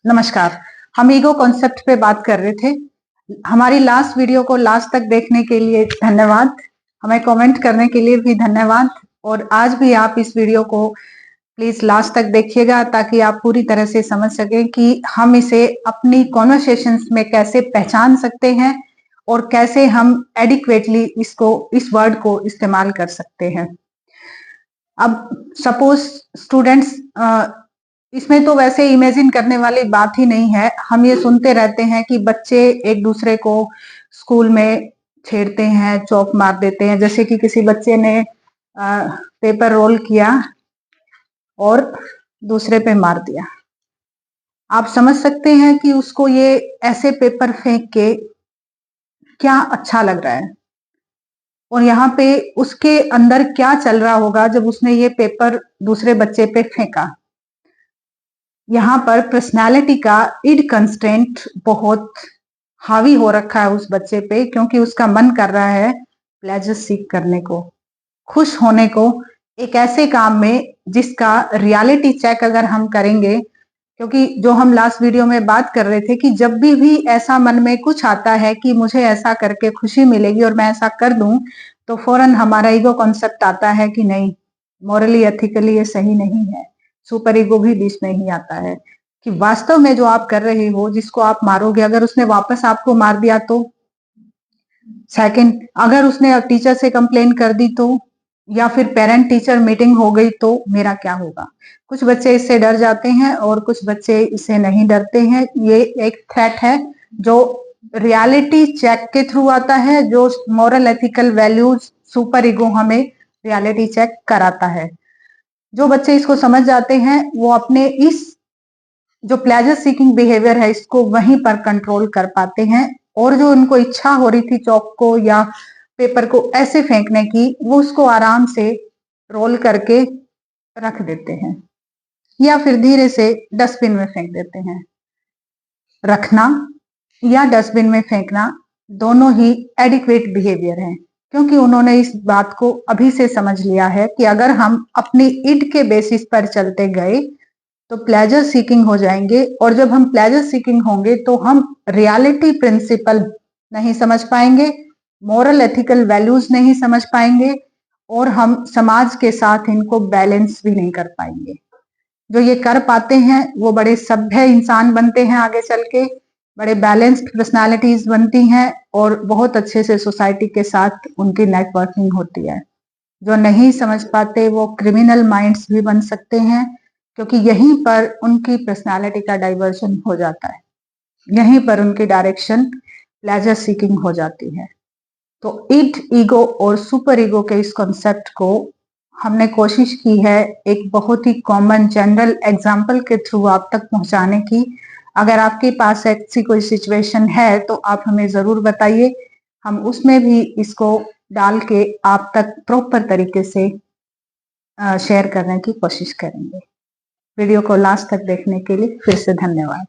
नमस्कार। हम ego concept पे बात कर रहे थे। हमारी लास्ट वीडियो को लास्ट तक देखने के लिए धन्यवाद। हमें कमेंट करने के लिए भी धन्यवाद। और आज भी आप इस वीडियो को प्लीज लास्ट तक देखिएगा ताकि आप पूरी तरह से समझ सकें कि हम इसे अपनी कॉन्वर्सेशंस में कैसे पहचान सकते हैं और कैसे हम एडिक्वेटली इस वर्ड को इस्तेमाल कर सकते हैं। अब सपोज स्टूडेंट्स, इसमें तो वैसे इमेजिन करने वाली बात ही नहीं है। हम ये सुनते रहते हैं कि बच्चे एक दूसरे को स्कूल में छेड़ते हैं, चौक मार देते हैं। जैसे कि किसी बच्चे ने पेपर रोल किया और दूसरे पे मार दिया। आप समझ सकते हैं कि उसको ये ऐसे पेपर फेंक के क्या अच्छा लग रहा है और यहाँ पे उसके अंदर क्या चल रहा होगा जब उसने ये पेपर दूसरे बच्चे पे फेंका। यहाँ पर पर्सनालिटी का इड कंस्ट्रेंट बहुत हावी हो रखा है उस बच्चे पे, क्योंकि उसका मन कर रहा है प्लेजर सीक करने को, खुश होने को एक ऐसे काम में जिसका रियलिटी चेक अगर हम करेंगे, क्योंकि जो हम लास्ट वीडियो में बात कर रहे थे कि जब भी ऐसा मन में कुछ आता है कि मुझे ऐसा करके खुशी मिलेगी और मैं ऐसा कर दूं, तो फौरन हमारा ईगो कॉन्सेप्ट आता है कि नहीं, मॉरली एथिकली ये सही नहीं है। सुपर ईगो भी बीच में ही आता है कि वास्तव में जो आप कर रहे हो, जिसको आप मारोगे, अगर उसने वापस आपको मार दिया तो, सेकंड, अगर उसने टीचर से कंप्लेन कर दी तो, या फिर पेरेंट टीचर मीटिंग हो गई तो मेरा क्या होगा। कुछ बच्चे इससे डर जाते हैं और कुछ बच्चे इससे नहीं डरते हैं। ये एक थ्रेट है जो रियलिटी चेक के थ्रू आता है, जो moral ethical values super ego हमें रियलिटी चेक कराता है। जो बच्चे इसको समझ जाते हैं वो अपने इस जो प्लेजर सीकिंग बिहेवियर है इसको वहीं पर कंट्रोल कर पाते हैं, और जो उनको इच्छा हो रही थी चौक को या पेपर को ऐसे फेंकने की, वो उसको आराम से रोल करके रख देते हैं या फिर धीरे से डस्टबिन में फेंक देते हैं। रखना या डस्टबिन में फेंकना दोनों ही एडिक्वेट बिहेवियर हैं, क्योंकि उन्होंने इस बात को अभी से समझ लिया है कि अगर हम अपनी इड के बेसिस पर चलते गए तो प्लेजर सीकिंग हो जाएंगे, और जब हम प्लेजर सीकिंग होंगे तो हम रियलिटी प्रिंसिपल नहीं समझ पाएंगे, मॉरल एथिकल वैल्यूज नहीं समझ पाएंगे, और हम समाज के साथ इनको बैलेंस भी नहीं कर पाएंगे। जो ये कर पाते हैं वो बड़े सभ्य इंसान बनते हैं, आगे चल के बड़े बैलेंस्ड पर्सनालिटीज बनती हैं और बहुत अच्छे से सोसाइटी के साथ उनकी नेटवर्किंग होती है। जो नहीं समझ पाते वो क्रिमिनल माइंड्स भी बन सकते हैं, क्योंकि यहीं पर उनकी पर्सनालिटी का डाइवर्जन हो जाता है, यहीं पर उनकी डायरेक्शन प्लेजर सीकिंग हो जाती है। तो इड, ईगो और सुपर ईगो के इस कॉन्सेप्ट को हमने कोशिश की है एक बहुत ही कॉमन जनरल एग्जाम्पल के थ्रू आप तक पहुंचाने की। अगर आपके पास ऐसी कोई सिचुएशन है तो आप हमें जरूर बताइए, हम उसमें भी इसको डाल के आप तक प्रॉपर तरीके से शेयर करने की कोशिश करेंगे। वीडियो को लास्ट तक देखने के लिए फिर से धन्यवाद।